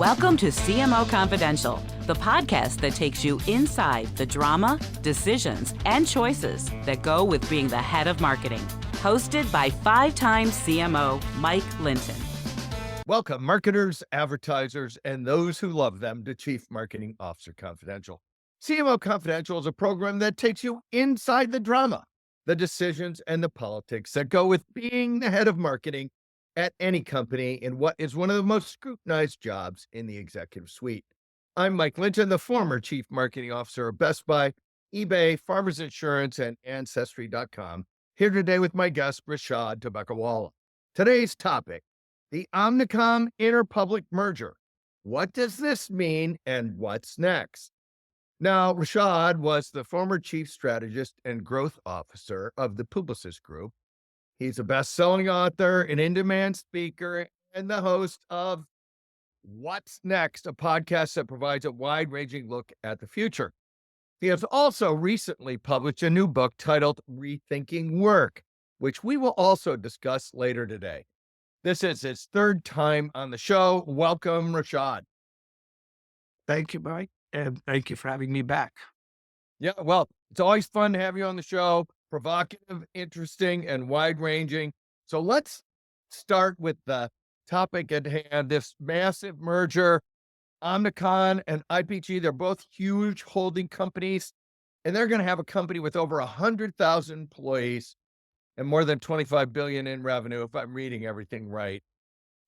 Welcome to CMO Confidential, the podcast that takes you inside the drama, decisions, and choices that go with being the head of marketing. Hosted by five-time CMO Mike Linton. Welcome, marketers, advertisers, and those who love them to Chief Marketing Officer Confidential. CMO Confidential is a program that takes you inside the drama, the decisions, and the politics that go with being the head of marketing at any company in what is one of the most scrutinized jobs in the executive suite. I'm Mike Linton, the former Chief Marketing Officer of Best Buy, eBay, Farmers Insurance, and Ancestry.com, here today with my guest, Rishad Tobaccowala. Today's topic, the Omnicom Interpublic merger. What does this mean and what's next? Now, Rashad was the former chief strategist and growth officer of the Publicis Group. He's a best-selling author, an in-demand speaker, and the host of What's Next, a podcast that provides a wide-ranging look at the future. He has also recently published a new book titled Rethinking Work, which we will also discuss later today. This is his third time on the show. Welcome, Rashad. Thank you, Mike, and thank you for having me back. Yeah, well, it's always fun to have you on the show. Provocative, interesting, and wide-ranging. So let's start with the topic at hand, this massive merger. Omnicom and IPG, they're both huge holding companies, and they're going to have a company with over 100,000 employees and more than 25 billion in revenue, if I'm reading everything right.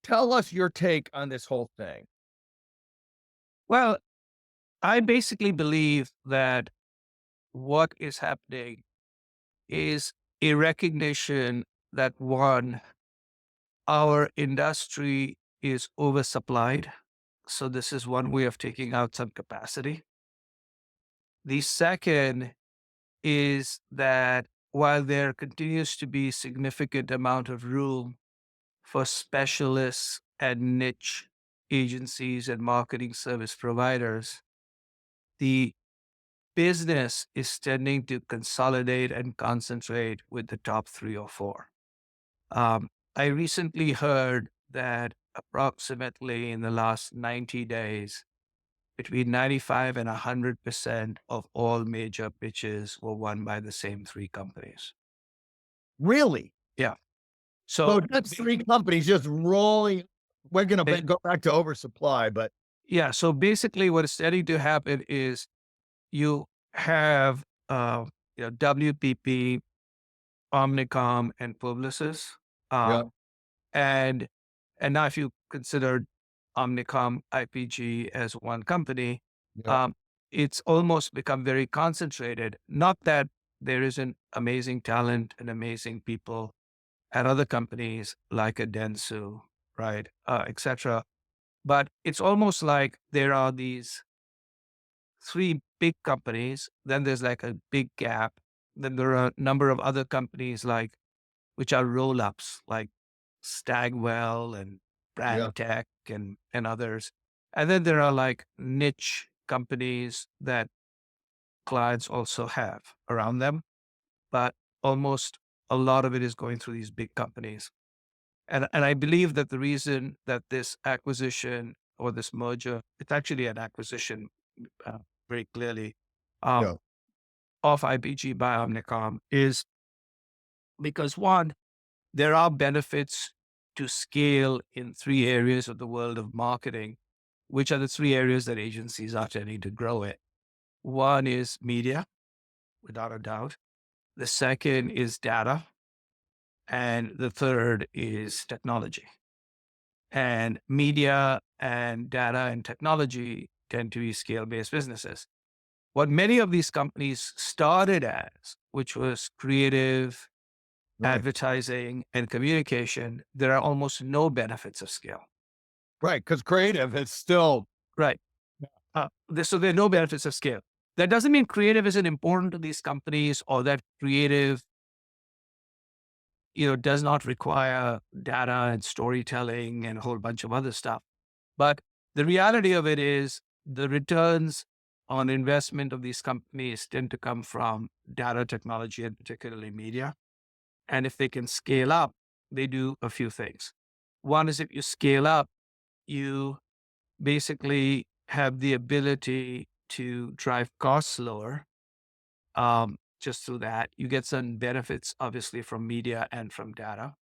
Tell us your take on this whole thing. Well, I basically believe that what is happening is a recognition that one, our industry is oversupplied. So this is one way of taking out some capacity. The second is that while there continues to be significant amount of room for specialists and niche agencies and marketing service providers, the business is tending to consolidate and concentrate with the top 3 or 4. I recently heard that approximately in the last 90 days, between 95 and 100% of all major pitches were won by the same 3 companies. Really? Yeah. So that's 3 companies just rolling. We're going to go back to oversupply, but yeah. So basically what is starting to happen is you have, WPP, Omnicom, and Publicis. yeah, And now if you consider Omnicom IPG as one company, yeah, it's almost become very concentrated. Not that there isn't amazing talent and amazing people at other companies like a Dentsu, right, etc. But it's almost like there are these 3 big companies, then there's like a big gap. Then there are a number of other companies which are roll-ups like Stagwell and yeah. Brand Tech and others. And then there are like niche companies that clients also have around them, but almost a lot of it is going through these big companies. And I believe that the reason that this acquisition or this merger, it's actually an acquisition very clearly, Yeah. of IPG by Omnicom is because one, there are benefits to scale in 3 areas of the world of marketing, which are the 3 areas that agencies are tending to grow in. One is media, without a doubt. The second is data. And the third is technology. And media and data and technology tend to be scale-based businesses. What many of these companies started as, which was creative, Right. advertising, and communication, there are almost no benefits of scale. Right. Because creative is still Right. So there are no benefits of scale. That doesn't mean creative isn't important to these companies or that creative, does not require data and storytelling and a whole bunch of other stuff. But the reality of it is the returns on investment of these companies tend to come from data technology and particularly media. And if they can scale up, they do a few things. One is if you scale up, you basically have the ability to drive costs lower. Just through that, you get some benefits, obviously, from media and from data.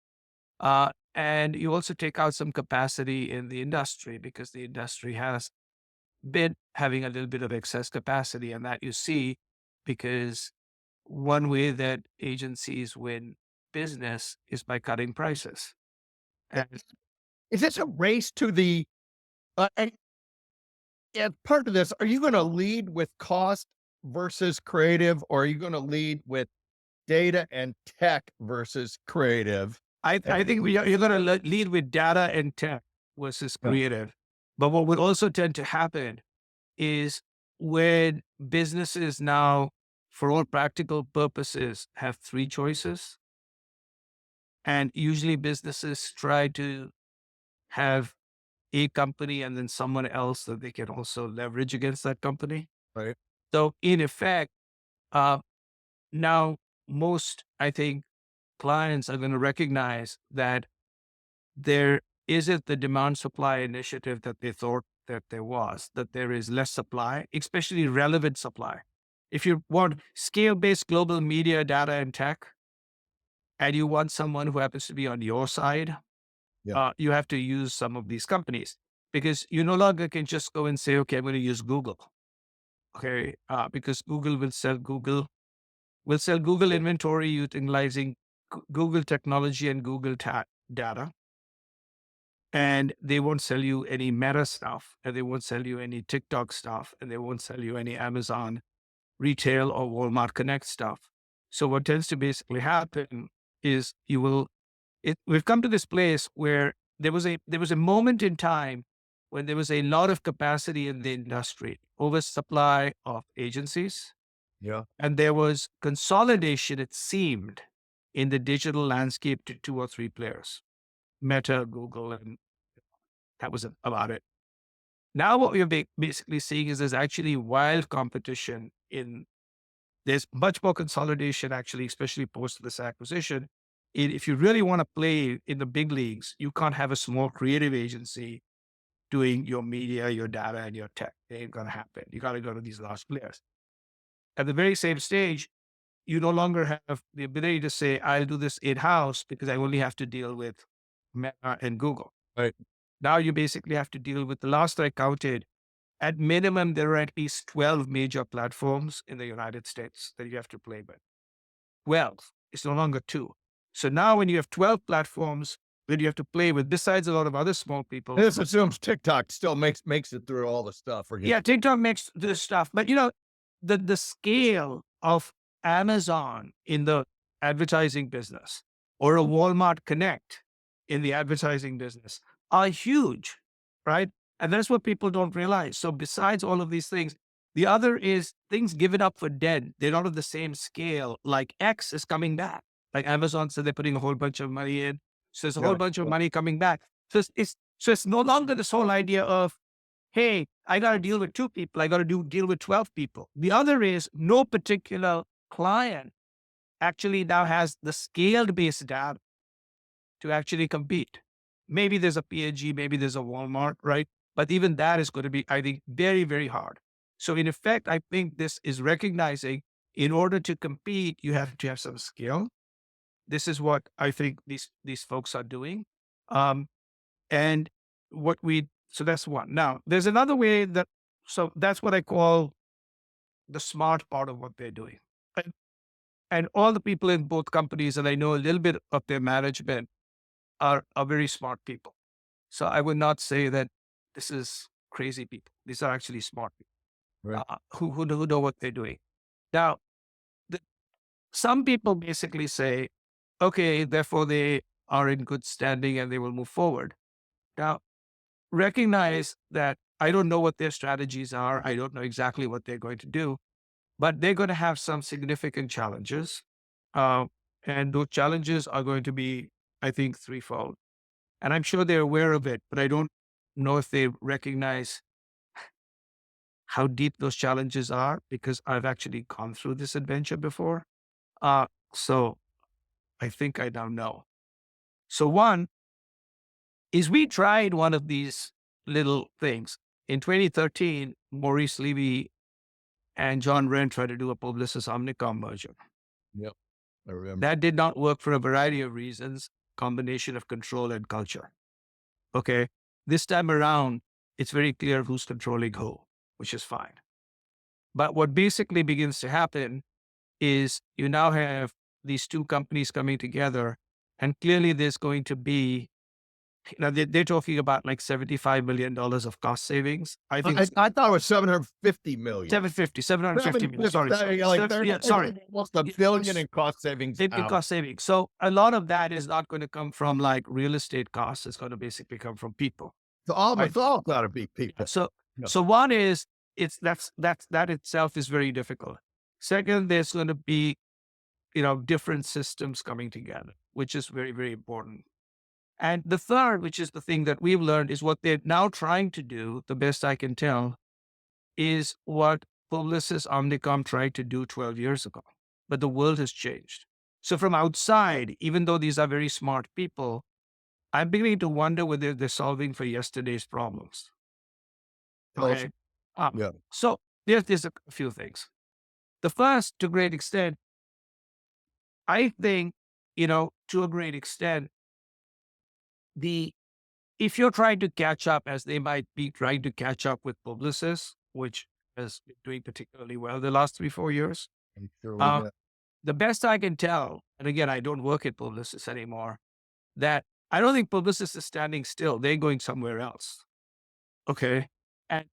And you also take out some capacity in the industry because the industry has been having a little bit of excess capacity, and that you see because one way that agencies win business is by cutting prices. And Is this a race to the, and part of this, are you going to lead with cost versus creative, or are you going to lead with data and tech versus creative? I think you're going to lead with data and tech versus Yeah. creative. But what would also tend to happen is when businesses now, for all practical purposes, have three choices, and usually businesses try to have a company and then someone else that they can also leverage against that company. Right. So in effect, uh, now most, I think, clients are going to recognize that there isn't the demand supply initiative that they thought that there was, that there is less supply, especially relevant supply. If you want scale based global media, data, and tech, and you want someone who happens to be on your side, Yeah. you have to use some of these companies because you no longer can just go and say, okay, I'm going to use Google. Okay. Because Google will sell Google inventory utilizing Google technology and Google data. And they won't sell you any Meta stuff, and they won't sell you any TikTok stuff, and they won't sell you any Amazon retail or Walmart Connect stuff. So what tends to basically happen is we've come to this place where there was a moment in time when there was a lot of capacity in the industry, oversupply of agencies, Yeah. and there was consolidation, it seemed, in the digital landscape to two or three players, Meta, Google, and that was about it. Now what we're basically seeing is there's actually wild competition there's much more consolidation actually, especially post this acquisition. If you really want to play in the big leagues, you can't have a small creative agency doing your media, your data, and your tech. It ain't going to happen. You got to go to these large players. At the very same stage, you no longer have the ability to say, I'll do this in-house because I only have to deal with Meta and Google. Right. Now you basically have to deal with, the last I counted, at minimum, there are at least 12 major platforms in the United States that you have to play with. 12. It's no longer two. So now when you have 12 platforms that you have to play with, besides a lot of other small people. This assumes TikTok still makes it through all the stuff. Yeah, TikTok makes this stuff. But the scale of Amazon in the advertising business or a Walmart Connect in the advertising business are huge, right? And that's what people don't realize. So besides all of these things, the other is things given up for dead. They're not of the same scale. Like X is coming back. Like Amazon said, they're putting a whole bunch of money in. So there's a whole bunch of money coming back. So it's no longer this whole idea of, hey, I got to deal with two people. I got to deal with 12 people. The other is no particular client actually now has the scaled based data to actually compete. Maybe there's a P&G, maybe there's a Walmart, right? But even that is going to be, I think, very, very hard. So in effect, I think this is recognizing in order to compete, you have to have some skill. This is what I think these folks are doing. And so that's one. Now, there's another way so that's what I call the smart part of what they're doing. And all the people in both companies, and I know a little bit of their management, are very smart people. So I would not say that this is crazy people. These are actually smart people Right. who know what they're doing. Now, some people basically say, okay, therefore they are in good standing and they will move forward. Now, recognize that I don't know what their strategies are. I don't know exactly what they're going to do, but they're going to have some significant challenges. And those challenges are going to be, I think, threefold. And I'm sure they're aware of it, but I don't know if they recognize how deep those challenges are because I've actually gone through this adventure before. So I think I now know. So one is we tried one of these little things. In 2013, Maurice Levy and John Wren tried to do a Publicis Omnicom merger. Yep. I remember. That did not work for a variety of reasons, combination of control and culture. Okay. This time around, it's very clear who's controlling who, which is fine. But what basically begins to happen is you now have these two companies coming together, and clearly there's going to be, they're talking about like $75 million of cost savings. I think I thought it was 750 million. 750 million. Sorry. Almost $1 billion in cost savings. In cost savings. So a lot of that is not going to come from like real estate costs. It's going to basically come from people. So it's all got to be people. So one is that itself is very difficult. Second, there's going to be, different systems coming together, which is very, very important. And the third, which is the thing that we've learned, is what they're now trying to do, the best I can tell, is what Publicis Omnicom tried to do 12 years ago. But the world has changed. So from outside, even though these are very smart people, I'm beginning to wonder whether they're solving for yesterday's problems. Okay. So there's a few things. The first, to a great extent, I think, to a great extent, if you're trying to catch up, as they might be trying to catch up with Publicis, which has been doing particularly well the last 3-4 years, the best I can tell, and again, I don't work at Publicis anymore, that I don't think Publicis is standing still. They're going somewhere else. Okay.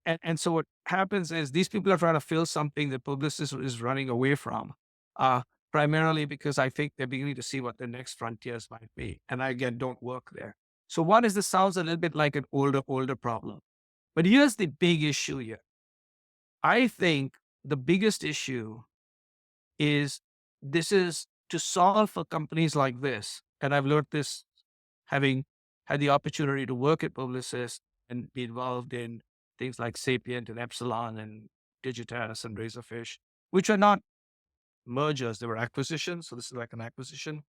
And so what happens is these people are trying to fill something that Publicis is running away from, primarily because I think they're beginning to see what the next frontiers might be. And I, again, don't work there. So one is, this sounds a little bit like an older problem. But here's the big issue here. I think the biggest issue is this is to solve for companies like this. And I've learned this having had the opportunity to work at Publicis and be involved in things like Sapient and Epsilon and Digitas and Razorfish, which are not mergers, they were acquisitions. So this is like an acquisition.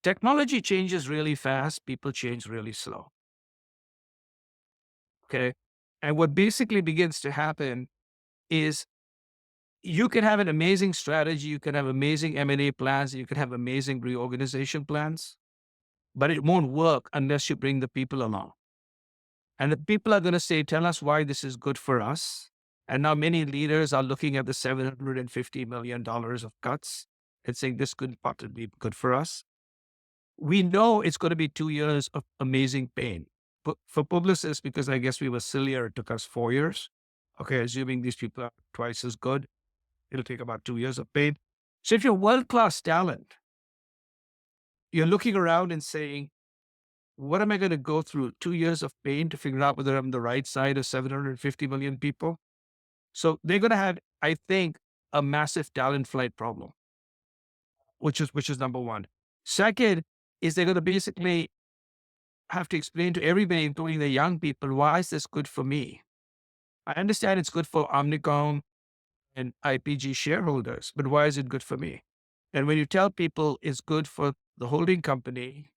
Technology changes really fast. People change really slow. Okay. And what basically begins to happen is you can have an amazing strategy. You can have amazing M&A plans. You can have amazing reorganization plans, but it won't work unless you bring the people along. And the people are going to say, tell us why this is good for us. And now many leaders are looking at the $750 million of cuts and saying this could possibly be good for us. We know it's going to be 2 years of amazing pain. But for Publicis, because I guess we were sillier, it took us 4 years. Okay, assuming these people are twice as good, it'll take about 2 years of pain. So if you're world-class talent, you're looking around and saying, what am I going to go through? 2 years of pain to figure out whether I'm the right side of 750 million people? So they're going to have, I think, a massive talent flight problem, which is number one. Second is they're going to basically have to explain to everybody, including the young people, why is this good for me? I understand it's good for Omnicom and IPG shareholders, but why is it good for me? And when you tell people it's good for the holding company,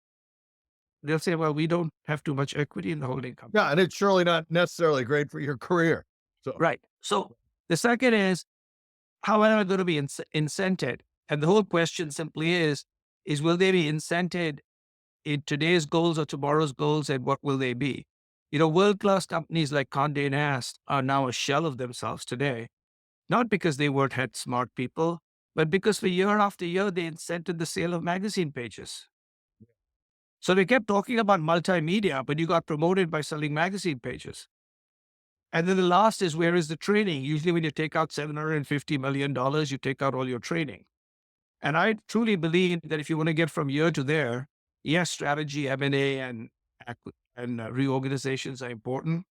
they'll say, well, we don't have too much equity in the holding company. Yeah, and it's surely not necessarily great for your career. So. Right. So the second is, how am I going to be incented? And the whole question simply is will they be incented in today's goals or tomorrow's goals, and what will they be? World-class companies like Condé Nast are now a shell of themselves today, not because they weren't had smart people, but because for year after year, they incented the sale of magazine pages. So they kept talking about multimedia, but you got promoted by selling magazine pages. And then the last is, where is the training? Usually when you take out $750 million, you take out all your training. And I truly believe that if you want to get from here to there, yes, strategy, M&A, and reorganizations are important.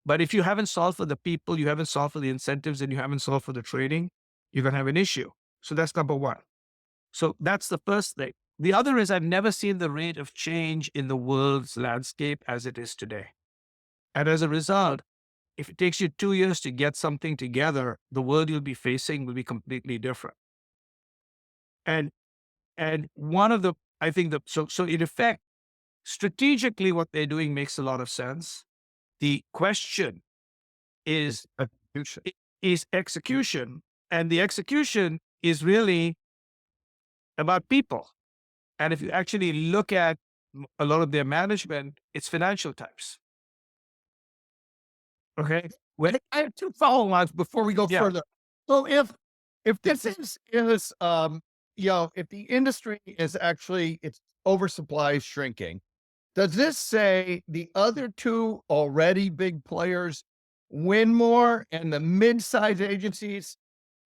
But if you haven't solved for the people, you haven't solved for the incentives, and you haven't solved for the training, you're going to have an issue. So that's number one. So that's the first thing. The other is, I've never seen the rate of change in the world's landscape as it is today. And as a result, if it takes you 2 years to get something together, the world you'll be facing will be completely different. And one of the, I think so in effect, strategically, what they're doing makes a lot of sense. The question is Execution. is execution, and the execution is really about people. And if you actually look at a lot of their management, it's financial types. Okay. When, I have two follow-ons before we go yeah. further. So if this is if the industry is actually its oversupply is shrinking, does this say the other two already big players win more and the mid-size agencies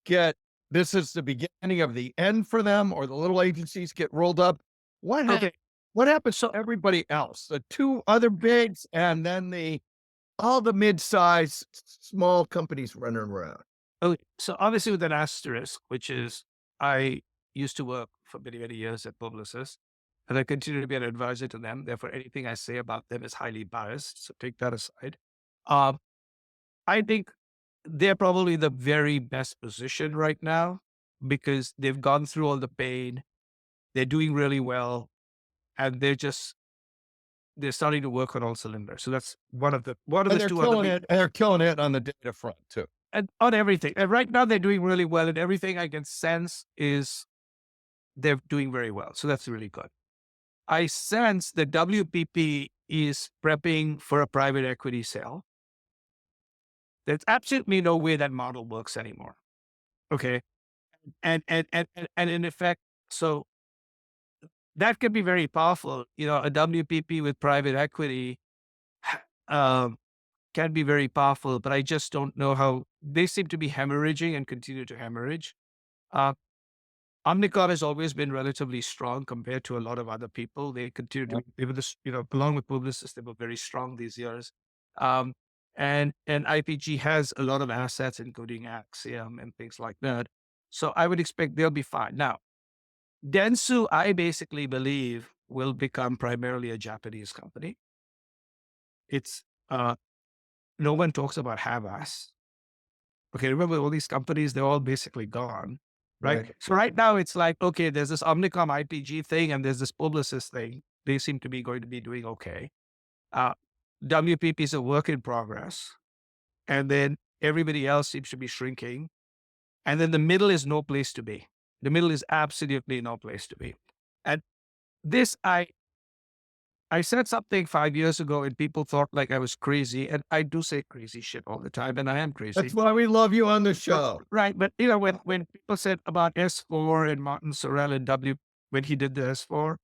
get this is the beginning of the end for them, or the little agencies get rolled up? What hap- Okay. what happens So to everybody else? The two other bigs and then all the mid-size small companies running around. okay. So obviously with an asterisk, which is I used to work for many, many years at Publicis, and I continue to be an advisor to them. Therefore, anything I say about them is highly biased. So take that aside. Um, I think they're probably the very best position right now because they've gone through all the pain. They're doing really well, and they're starting to work on all cylinders. So that's one of And the they're two other killing big, it. And they're killing it on the data front too. and on everything. And right now they're doing really well, and everything I can sense is they're doing very well. So that's really good. I sense that WPP is prepping for a private equity sale. There's absolutely no way that model works anymore. Okay. And in effect, so that can be very powerful. A WPP with private equity um, can be very powerful, but I just don't know how they seem to be hemorrhaging and continue to hemorrhage. Uh, Omnicom has always been relatively strong compared to a lot of other people. They continue to, even this, along with Publicis, they were very strong these years. Um, and IPG has a lot of assets, including Axiom and things like that. So I would expect they'll be fine. Now, Dentsu, I basically believe, will become primarily a Japanese company. It's no one talks about Havas. Okay, remember all these companies, they're all basically gone, right? Right. So right now it's like, okay, there's this Omnicom IPG thing and there's this Publicis thing. They seem to be going to be doing okay. Uh, WPP is a work in progress. And then everybody else seems to be shrinking. And then the middle is no place to be. The middle is absolutely no place to be. And this, I said something 5 years ago and people thought like I was crazy. And I do say crazy shit all the time, and I am crazy. That's why we love you on the show. Right. But when people said about S4 and Martin Sorrell and when he did the S4,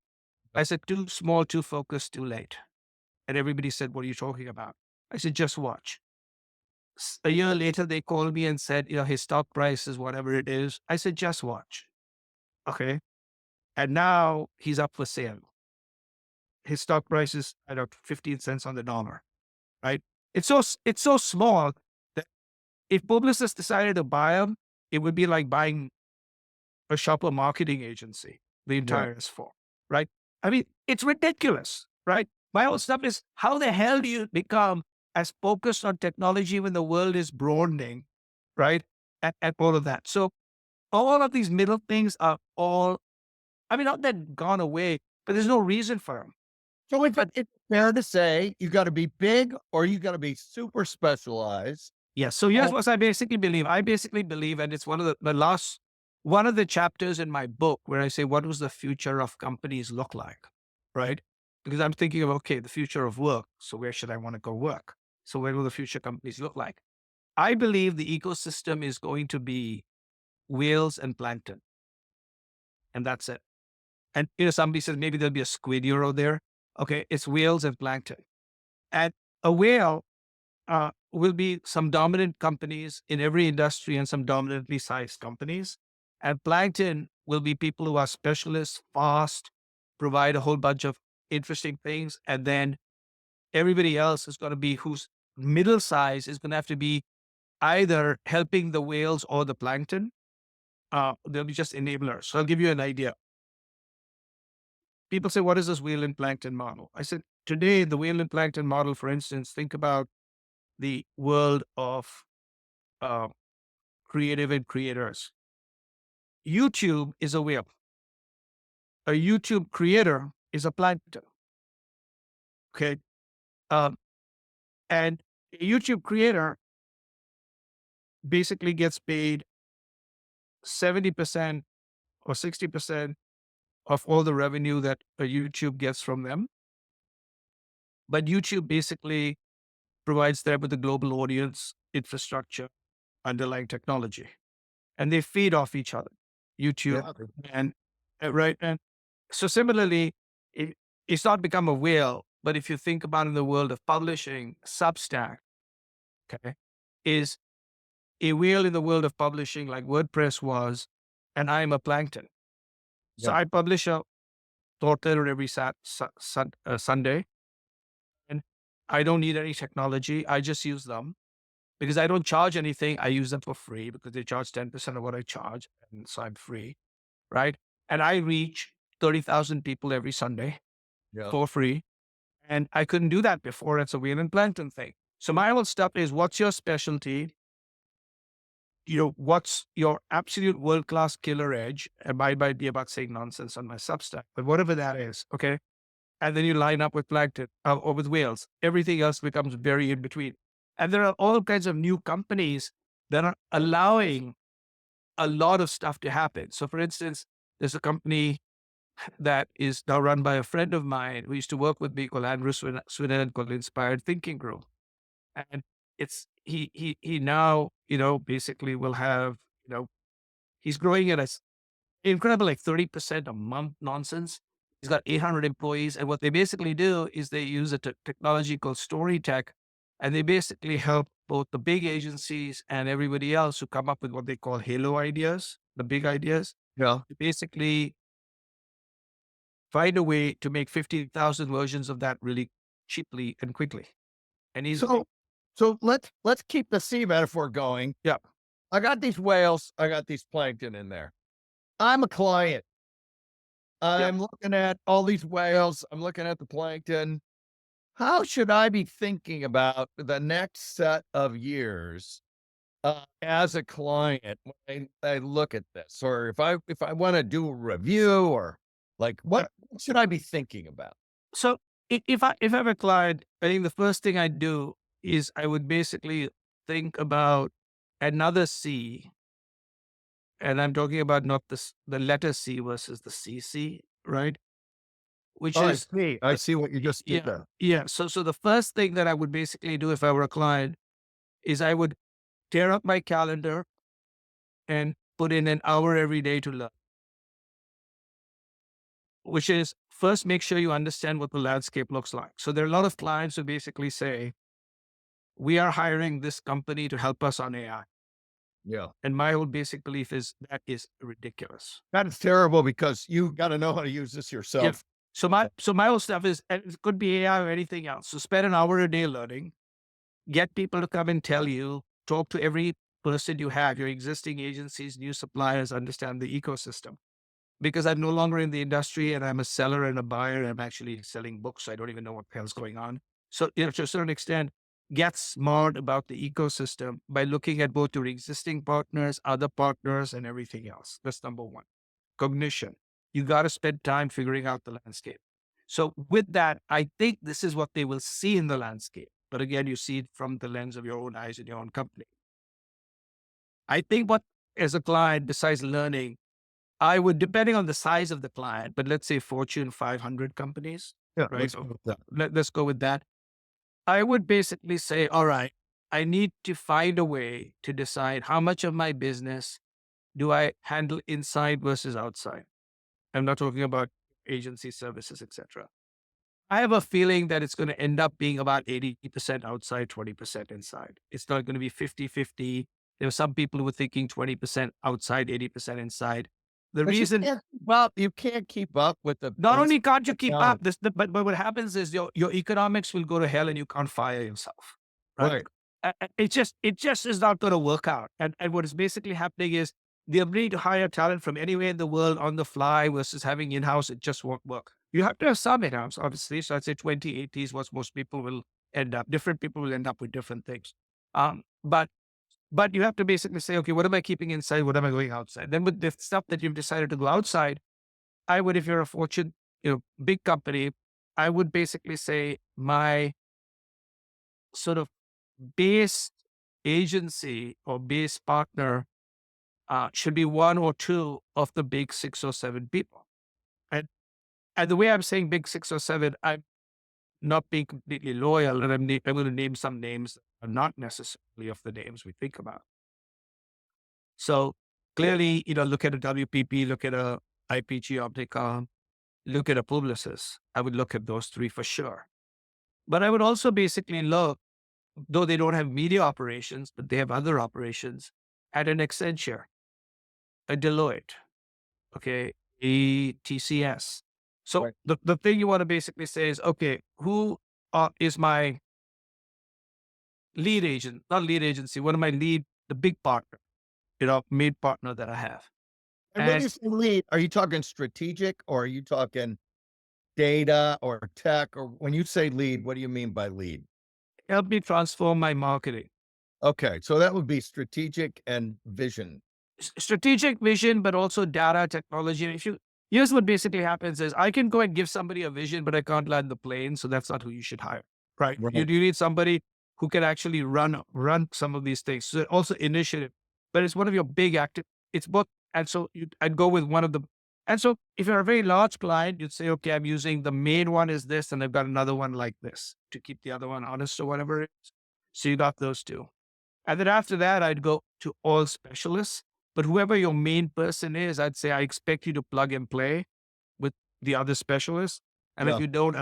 I said, too small, too focused, too late. And everybody said, what are you talking about? I said, just watch. A year later, they called me and said, his stock price is whatever it is. I said, just watch. Okay. And now he's up for sale. His stock price is, 15 cents on the dollar. Right. It's so small that if Publicis decided to buy him, it would be like buying a shopper marketing agency, the entire S4, right? I mean, it's ridiculous, right? My whole stuff is how the hell do you become as focused on technology when the world is broadening, right? And all of that. So all of these middle things are all, not that gone away, but there's no reason for them. So it's fair to say you got to be big or you got to be super specialized. Yes. So here's what I basically believe. I basically believe, and it's one of one of the chapters in my book where I say, what does the future of companies look like? Right. Because I'm thinking of, okay, the future of work. So where should I want to go work? So where will the future companies look like? I believe the ecosystem is going to be whales and plankton. And that's it. And, somebody says maybe there'll be a squid euro there. Okay. It's whales and plankton. And a whale will be some dominant companies in every industry and some dominantly sized companies. And plankton will be people who are specialists, fast, provide a whole bunch of interesting things. And then everybody else is going to be whose middle size is going to have to be either helping the whales or the plankton. They'll be just enablers. So I'll give you an idea. People say, what is this whale and plankton model? I said, today, the whale and plankton model, for instance, think about the world of creative and creators. YouTube is a whale. A YouTube creator is a plankton. Okay. And a YouTube creator basically gets paid 70% or 60% of all the revenue that a YouTube gets from them. But YouTube basically provides them with a global audience, infrastructure, underlying technology, and they feed off each other, YouTube Yeah. and right. And so similarly, it's not become a whale, but if you think about in the world of publishing, Substack, okay, is a whale in the world of publishing like WordPress was, and I'm a plankton. So Yeah. I publish a thought letter every Sunday, and I don't need any technology. I just use them because I don't charge anything. I use them for free because they charge 10% of what I charge. And so I'm free, right? And I reach 30,000 people every Sunday Yeah. for free. And I couldn't do that before. It's a whale and plankton thing. So my whole stuff is, what's your specialty? What's your absolute world-class killer edge? And I might be about saying nonsense on my Substack, but whatever that is, okay? And then you line up with plankton or with whales. Everything else becomes very in between. And there are all kinds of new companies that are allowing a lot of stuff to happen. So for instance, there's a company that is now run by a friend of mine who used to work with me called Andrew Swinell, called Inspired Thinking Group. And he now, basically will have, he's growing at a incredible, like 30% a month nonsense. He's got 800 employees. And what they basically do is they use a technology called Story Tech. And they basically help both the big agencies and everybody else who come up with what they call halo ideas, the big ideas, Yeah. to basically find a way to make 50,000 versions of that really cheaply and quickly and easily. So let's keep the sea metaphor going. Yeah. I got these whales. I got these plankton in there. I'm a client. I'm looking at all these whales. I'm looking at the plankton. How should I be thinking about the next set of years as a client when I look at this, or if I want to do a review, or like what should I be thinking about? So if I have a client, I think the first thing I do is I would basically think about another C, and I'm talking about not the letter C versus the CC, right? Which Oh, I is see. I see what you just did yeah, there. yeah. So the first thing that I would basically do if I were a client is I would tear up my calendar and put in an hour every day to learn, which is first make sure you understand what the landscape looks like. So there are a lot of clients who basically say, we are hiring this company to help us on AI. Yeah. And my whole basic belief is that is ridiculous. That is terrible because you got to know how to use this Yeah. yourself. So my whole stuff is, and it could be AI or anything else. So spend an hour a day learning, get people to come and tell you, talk to every person you have, your existing agencies, new suppliers, understand the ecosystem. Because I'm no longer in the industry and I'm a seller and a buyer. I'm actually selling books. So I don't even know what the hell's going on. So, to a certain extent, get smart about the ecosystem by looking at both your existing partners, other partners, and everything else. That's number one. Cognition. You got to spend time figuring out the landscape. So with that, I think this is what they will see in the landscape. But again, you see it from the lens of your own eyes and your own company. I think what, as a client, besides learning, I would, depending on the size of the client, but let's say Fortune 500 companies, Yeah. right? Let's go with that. Let's go with that. I would basically say, all right, I need to find a way to decide how much of my business do I handle inside versus outside. I'm not talking about agency services, etc. I have a feeling that it's going to end up being about 80% outside, 20% inside. It's not going to be 50-50. There are some people who are thinking 20% outside, 80% inside. The But reason, you can't keep up with the. not at least only can't you keep now. up, but what happens is your economics will go to hell and you can't fire yourself. Right? Right. It just is not going to work out. And what is basically happening is the ability to hire talent from anywhere in the world on the fly versus having in-house, it just won't work. You have to have some in-house, obviously. So I'd say 20/80 is what most people will end up. Different people will end up with different things. But you have to basically say, okay, what am I keeping inside? What am I going outside? Then with the stuff that you've decided to go outside, I would, if you're a Fortune, big company, I would basically say my sort of base agency or base partner should be one or two of the big 6 or 7 people. And the way I'm saying big 6 or 7, I'm not being completely loyal, and I'm going to name some names that are not necessarily of the names we think about. So clearly, look at a WPP, look at a IPG Omnicom, look at a Publicis. I would look at those 3 for sure. But I would also basically look, though they don't have media operations, but they have other operations, at an Accenture, a Deloitte, okay, a TCS. So Right. the thing you want to basically say is, okay, who is my lead agent, not lead agency, one of my the big partner, main partner that I have. And when And you say lead, are you talking strategic or are you talking data or tech? Or when you say lead, what do you mean by lead? help me transform my marketing. Okay, so that would be strategic and vision. Strategic vision, but also data technology. And here's what basically happens is I can go and give somebody a vision, but I can't land the plane. So that's not who you should hire, right? Right. You need somebody who can actually run some of these things. So also initiative, but it's one of your big active, it's both. And so I'd go with one of the, and so if you're a very large client, you'd say, okay, I'm using the main one is this, and I've got another one like this to keep the other one honest or whatever it is. So you got those two. And then after that, I'd go to all specialists. But whoever your main person is, I'd say I expect you to plug and play with the other specialists. And if Yeah. you don't,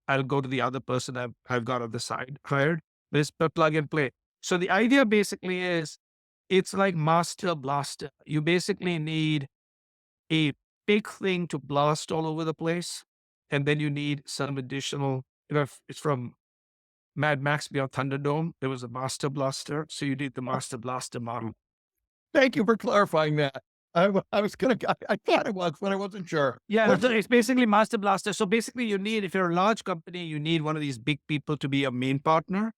I'll go to the other person I've got on the side hired. But it's plug and play. So the idea basically is it's like master blaster. You basically need a big thing to blast all over the place. And then you need some additional, if it's from Mad Max Beyond Thunderdome, there was a master blaster. So you need the master blaster model. Thank you for clarifying that. I was gonna, I thought it was, but I wasn't sure. Yeah, What- so it's basically master blaster. So basically you need, if you're a large company, you need one of these big people to be a main partner.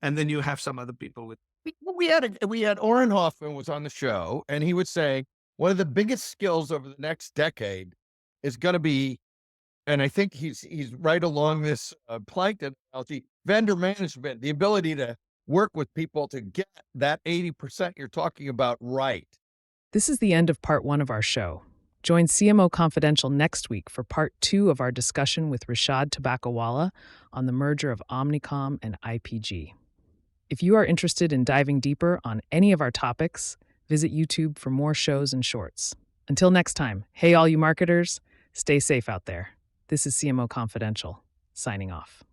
And then you have some other people with. we had Oren Hoffman was on the show, and he was saying one of the biggest skills over the next decade is going to be, and I think he's right along this plankton analogy, vendor management, the ability to work with people to get that 80% you're talking about right. This is the end of part 1 of our show. Join CMO Confidential next week for part 2 of our discussion with Rishad Tobaccowala on the merger of Omnicom and IPG. If you are interested in diving deeper on any of our topics, visit YouTube for more shows and shorts. Until next time, hey all you marketers, stay safe out there. This is CMO Confidential, signing off.